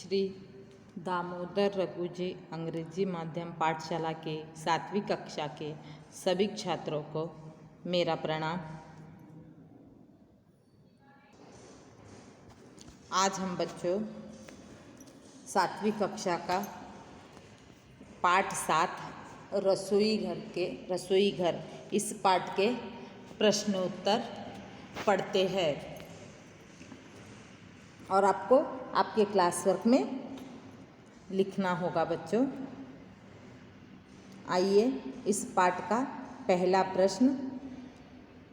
श्री दामोदर रघु जी अंग्रेजी माध्यम पाठशाला के 7वीं कक्षा के सभी छात्रों को मेरा प्रणाम। आज हम बच्चों 7वीं कक्षा का पाठ 7 रसोई घर इस पाठ के प्रश्नोत्तर पढ़ते हैं और आपको आपके क्लास वर्क में लिखना होगा बच्चों। आइए इस पाठ का पहला प्रश्न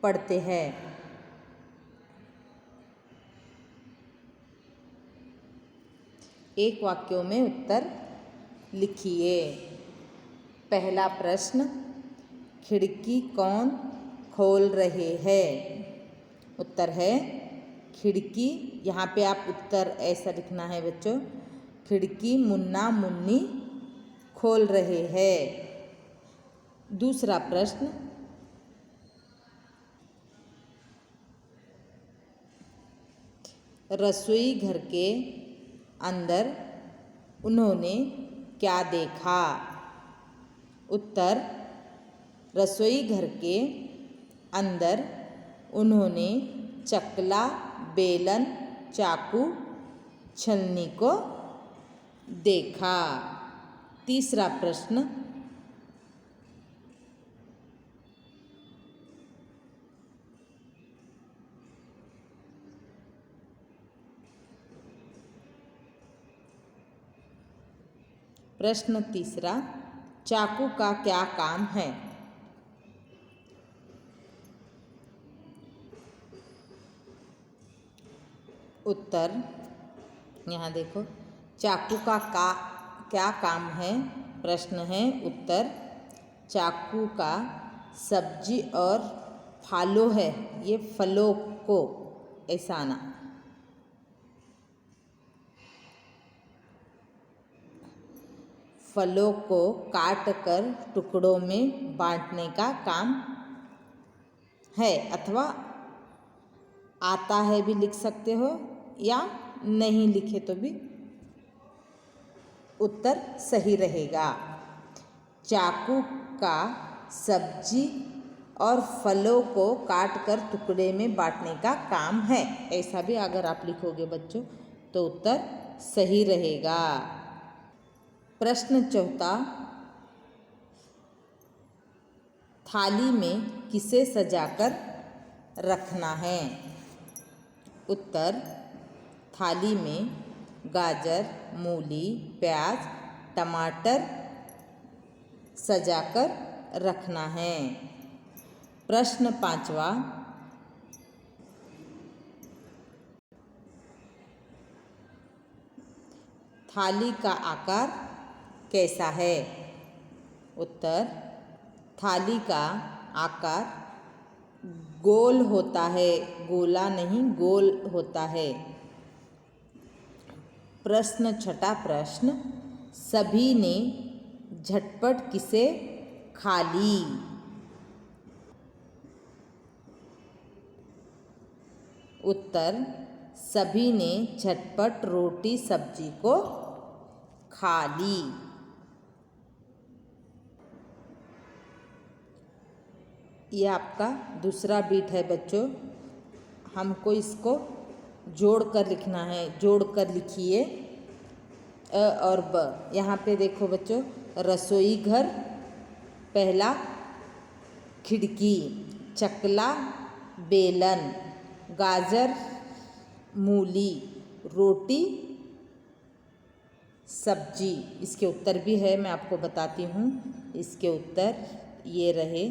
पढ़ते हैं। एक वाक्यों में उत्तर लिखिए। पहला प्रश्न, खिड़की कौन खोल रहे हैं? उत्तर है खिड़की। यहाँ पे आप उत्तर ऐसा लिखना है बच्चों, खिड़की मुन्ना मुन्नी खोल रहे हैं। दूसरा प्रश्न, रसोई घर के अंदर उन्होंने क्या देखा? उत्तर, रसोई घर के अंदर उन्होंने चकला, बेलन, चाकू, छलनी को देखा। तीसरा प्रश्न, प्रश्न तीसरा, चाकू का क्या काम है? उत्तर, यहाँ देखो, चाकू का क्या काम है? प्रश्न है। उत्तर, चाकू का सब्जी और फलों है, ये फलों को ऐसा आना, फलों को काट कर टुकड़ों में बांटने का काम है, अथवा आता है भी लिख सकते हो या नहीं लिखे तो भी उत्तर सही रहेगा। चाकू का सब्जी और फलों को काट कर टुकड़े में बांटने का काम है, ऐसा भी अगर आप लिखोगे बच्चों तो उत्तर सही रहेगा। प्रश्न चौथा, थाली में किसे सजाकर रखना है? उत्तर, थाली में गाजर, मूली, प्याज, टमाटर सजाकर रखना है। प्रश्न पांचवा, थाली का आकार कैसा है? उत्तर, थाली का आकार गोल होता है, गोला नहीं गोल होता है। प्रश्न छठा प्रश्न, सभी ने झटपट किसे खा ली? उत्तर, सभी ने झटपट रोटी सब्जी को खा ली। ये आपका दूसरा बीट है बच्चों, हमको इसको जोड़ कर लिखना है, जोड़ कर लिखिए अ और ब। यहाँ पे देखो बच्चों, रसोई घर पहला, खिड़की, चकला, बेलन, गाजर, मूली, रोटी, सब्जी। इसके उत्तर भी है, मैं आपको बताती हूँ। इसके उत्तर ये रहे,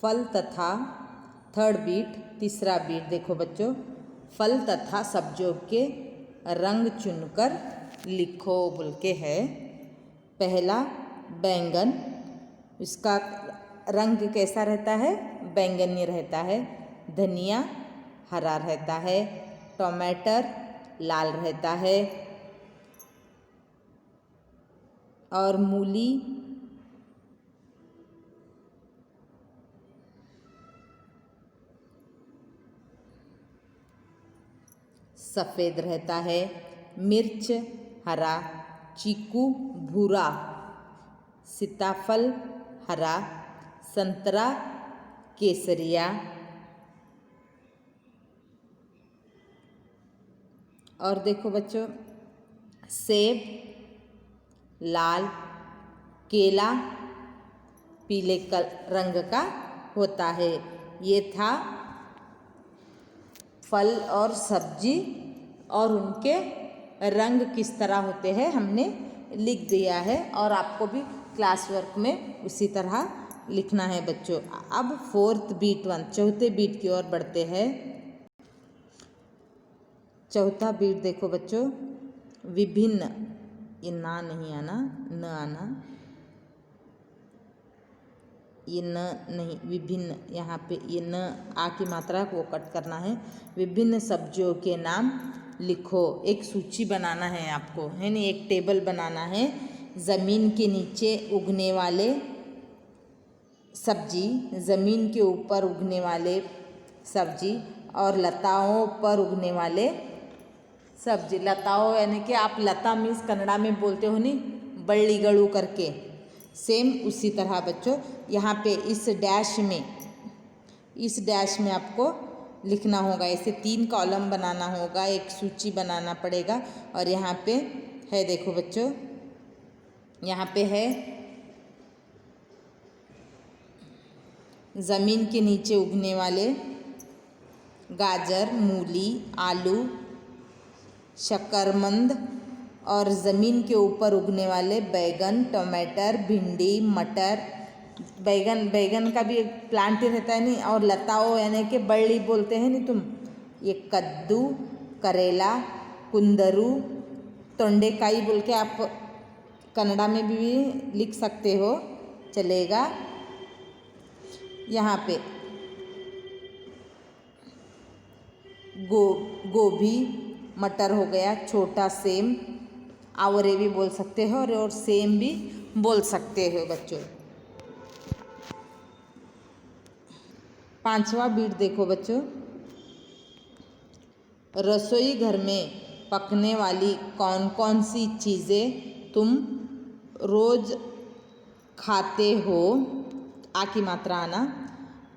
फल तथा, थर्ड बीट, तीसरा बीट देखो बच्चों, फल तथा सब्जियों के रंग चुनकर लिखो बोल के है। पहला बैंगन, इसका रंग कैसा रहता है? बैंगनी रहता है। धनिया हरा रहता है। टमाटर लाल रहता है और मूली सफ़ेद रहता है, मिर्च हरा, चीकू भूरा, सीताफल हरा, संतरा केसरिया और देखो बच्चों सेब लाल, केला पीले रंग का होता है। ये था फल और सब्जी और उनके रंग किस तरह होते हैं हमने लिख दिया है और आपको भी क्लास वर्क में उसी तरह लिखना है बच्चों। अब फोर्थ बीट वन चौथे बीट की ओर बढ़ते हैं। चौथा बीट देखो बच्चों विभिन्न, ये ना नहीं आना, न आना, ये न नहीं, विभिन्न, यहाँ पे ये न आ की मात्रा को कट करना है। विभिन्न सब्जियों के नाम लिखो। एक सूची बनाना है आपको, है नहीं, एक टेबल बनाना है। ज़मीन के नीचे उगने वाले सब्जी, ज़मीन के ऊपर उगने वाले सब्जी और लताओं पर उगने वाले सब्जी। लताओं यानी कि आप लता मीन्स कन्नड़ा में बोलते हो नहीं, बल्लीगड़ू करके, सेम उसी तरह बच्चों यहाँ पे इस डैश में आपको लिखना होगा। ऐसे 3 कॉलम बनाना होगा, एक सूची बनाना पड़ेगा। और यहाँ पे है देखो बच्चों, यहाँ पे है ज़मीन के नीचे उगने वाले गाजर, मूली, आलू, शकरकंद और ज़मीन के ऊपर उगने वाले बैगन, टमाटर, भिंडी, मटर। बैगन का भी एक प्लांट ही रहता है नहीं, और लताओं यानी कि बल्ली बोलते हैं नहीं तुम, ये कद्दू, करेला, कुंदरू, तोंडेकाई बोल के आप कन्नड़ा में भी लिख सकते हो, चलेगा। यहाँ पे गोभी, मटर हो गया, छोटा सेम, आवरे भी बोल सकते हो और सेम भी बोल सकते हो बच्चों। 5वां बीट देखो बच्चों, रसोई घर में पकने वाली कौन कौन सी चीज़ें तुम रोज़ खाते हो, आ की मात्रा आना।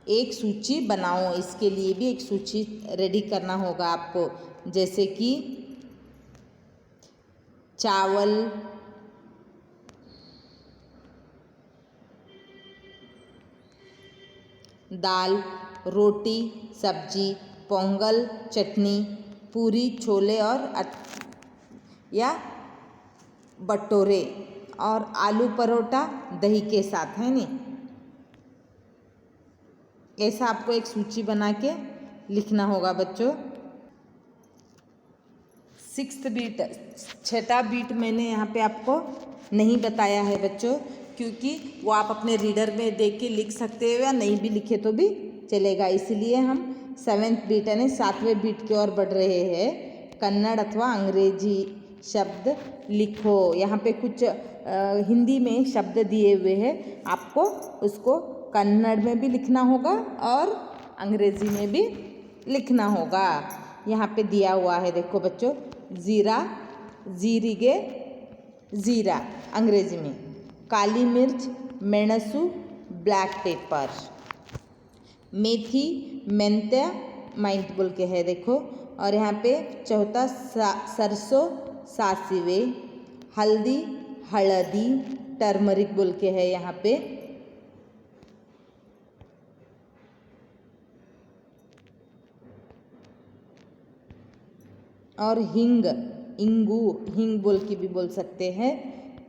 एक सूची बनाओ, इसके लिए भी एक सूची रेडी करना होगा आपको, जैसे कि चावल, दाल, रोटी, सब्जी, पोंगल, चटनी, पूरी, छोले और या भटूरे और आलू परोठा दही के साथ, है नहीं। ऐसा आपको एक सूची बना के लिखना होगा बच्चों। 6th बीट, 6ठा बीट मैंने यहाँ पे आपको नहीं बताया है बच्चों, क्योंकि वो आप अपने रीडर में देख के लिख सकते हो या नहीं भी लिखे तो भी चलेगा। इसलिए हम 7th बीट यानी 7वें बीट की ओर बढ़ रहे हैं। कन्नड़ अथवा अंग्रेजी शब्द लिखो। यहाँ पे कुछ हिंदी में शब्द दिए हुए हैं, आपको उसको कन्नड़ में भी लिखना होगा और अंग्रेजी में भी लिखना होगा। यहाँ पे दिया हुआ है देखो बच्चों, ज़ीरा, जीरिगे, ज़ीरा अंग्रेजी में, काली मिर्च, मेणसू, ब्लैक पेपर, मेथी, मेंत्या, माइंट बोल के है देखो। और यहाँ पे चौथा सरसों, सासिवे, हल्दी, हल्दी, टर्मरिक बोल के है यहाँ पे। और हिंग, इंगू, हिंग बोल के भी बोल सकते हैं।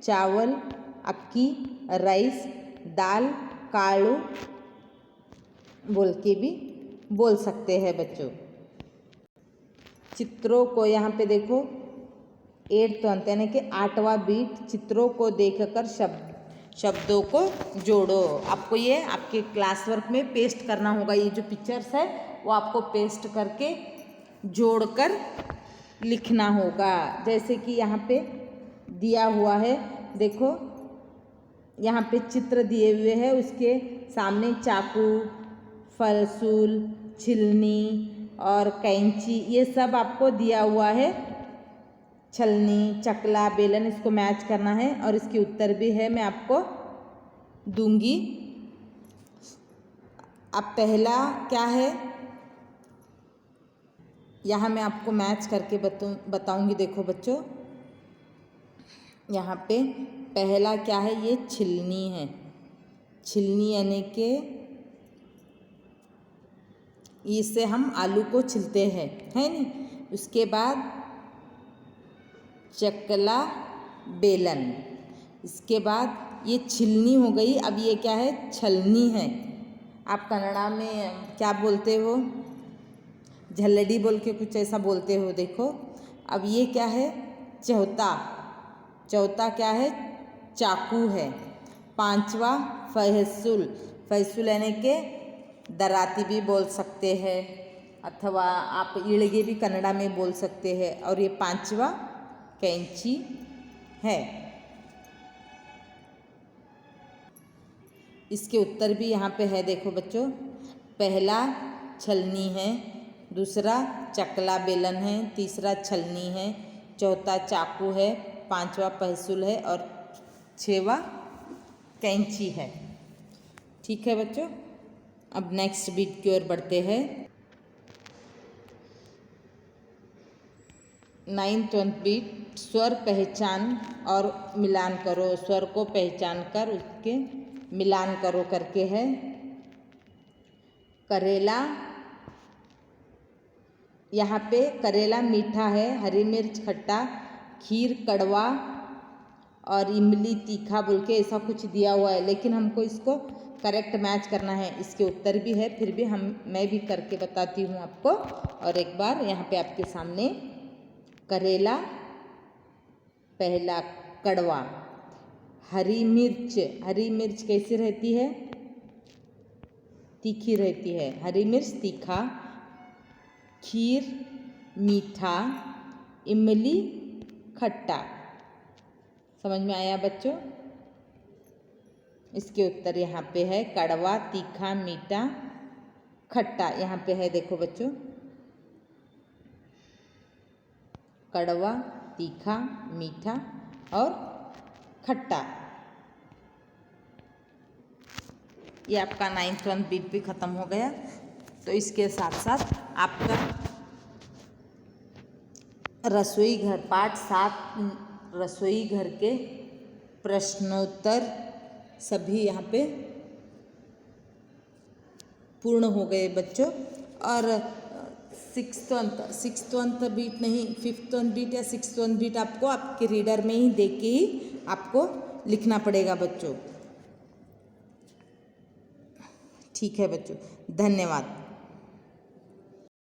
चावल, अक्की, राइस, दाल, कालू बोल के भी बोल सकते हैं बच्चों। चित्रों को यहाँ पे देखो 8th अंत यानी कि 8वां बीट, चित्रों को देखकर शब्दों को जोड़ो। आपको ये आपके क्लास वर्क में पेस्ट करना होगा। ये जो पिक्चर्स है वो आपको पेस्ट करके जोड़कर लिखना होगा। जैसे कि यहाँ पे दिया हुआ है देखो, यहाँ पे चित्र दिए हुए हैं, उसके सामने चाकू, फलसूल, छिलनी, और कैंची, ये सब आपको दिया हुआ है। छलनी, चकला, बेलन, इसको मैच करना है और इसके उत्तर भी है, मैं आपको दूंगी। अब पहला क्या है, यहाँ मैं आपको मैच करके बताऊंगी। देखो बच्चों, यहाँ पे पहला क्या है, ये छिलनी है। छिलनी यानी कि इससे हम आलू को छिलते हैं, है नी। उसके बाद चकला, बेलन, इसके बाद ये छिलनी हो गई। अब ये क्या है, छलनी है। आप कन्नड़ा में क्या बोलते हो, झल्लड़ी बोल के कुछ ऐसा बोलते हो। देखो अब ये क्या है, चौथा। चौथा क्या है, चाकू है। पांचवा फैसूल। फैसूल यानी के दराती भी बोल सकते हैं, अथवा आप इड़गे भी कन्नड़ा में बोल सकते हैं। और ये पांचवा कैंची है। इसके उत्तर भी यहाँ पे है। देखो बच्चों, पहला छलनी है, दूसरा चकला बेलन है, तीसरा छलनी है, चौथा चाकू है, पांचवा फैसूल है और छठवा कैंची है। ठीक है बच्चों, अब नेक्स्ट बीट की ओर बढ़ते हैं। 9th बीट, स्वर पहचान और मिलान करो। स्वर को पहचान कर उसके मिलान करो करके है। करेला, यहाँ पे करेला मीठा है, हरी मिर्च खट्टा, खीर कड़वा और इमली तीखा बोल के ऐसा कुछ दिया हुआ है, लेकिन हमको इसको करेक्ट मैच करना है। इसके उत्तर भी है, फिर भी मैं भी करके बताती हूँ आपको। और एक बार यहाँ पे आपके सामने, करेला पहला कड़वा, हरी मिर्च कैसी रहती है, तीखी रहती है, हरी मिर्च तीखा, खीर मीठा, इमली खट्टा। समझ में आया बच्चों? इसके उत्तर यहाँ पे है, कड़वा, तीखा, मीठा, खट्टा। यहाँ पे है, देखो बच्चों, कड़वा, तीखा, मीठा और खट्टा। ये आपका 9th बीट भी ख़त्म हो गया। तो इसके साथ साथ आपका रसोई घर पाठ 7 रसोई घर के प्रश्नोत्तर सभी यहाँ पे पूर्ण हो गए बच्चों। और 6th बीट नहीं, 5th बीट या 6th बीट आपको आपके रीडर में ही देख के ही आपको लिखना पड़ेगा बच्चों। ठीक है बच्चों, धन्यवाद।